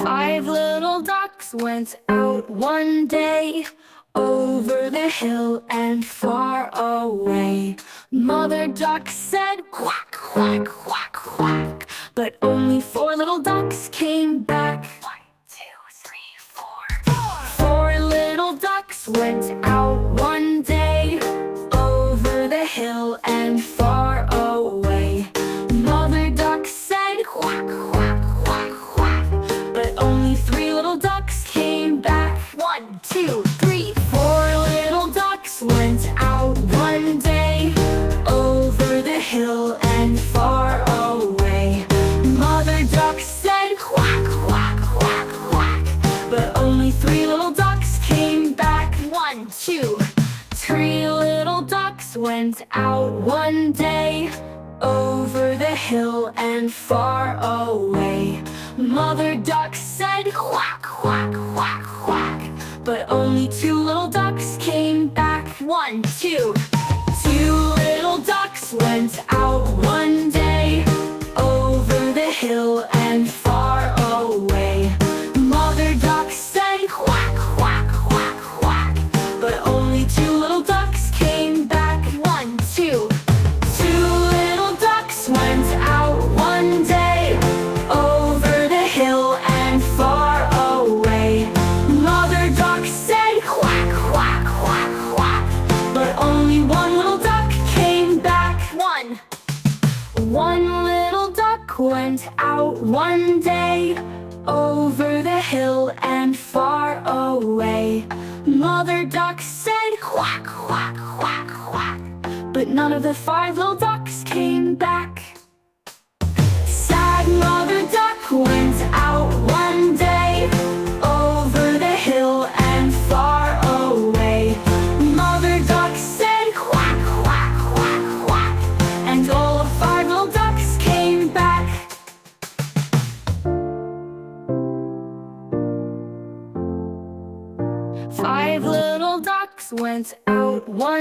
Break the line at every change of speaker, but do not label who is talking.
Five little ducks went out one day, over the hill and far away. Mother duck said quack, quack, quack, quack, but only four little ducks came back. One, two, three, four. Four little ducks went out one day, over the hill and far away. Mother duck said quack, quack, quack, quack, but only three little ducks came back. One, two, three, four little ducks went out one day, over the hill and far away. Mother duck said quack, quack, quack, quack, but only three little ducks came back. One, two, three little ducks went out one day, over the hill and far away. Mother duck said quack, quack, quack, quack, but only two little ducks came back. One, two. Two little ducks went out one day, over the hill and far away. Mother duck said quack, quack, quack, quack, but only two little ducks came back. One, two. Two little ducks went out one day, over the hill and far away. Mother duck said quack, quack, quack, quack, but only one little duck came back. One little duck went out one day, over the hill and far away. Mother duck said quack, quack, quack, quack, but none of the five little ducks came back. Sad mother duck went out one day, over the hill and far away. Mother duck said quack, quack, quack, quack, and all of five little ducks came back. Five little ducks went out one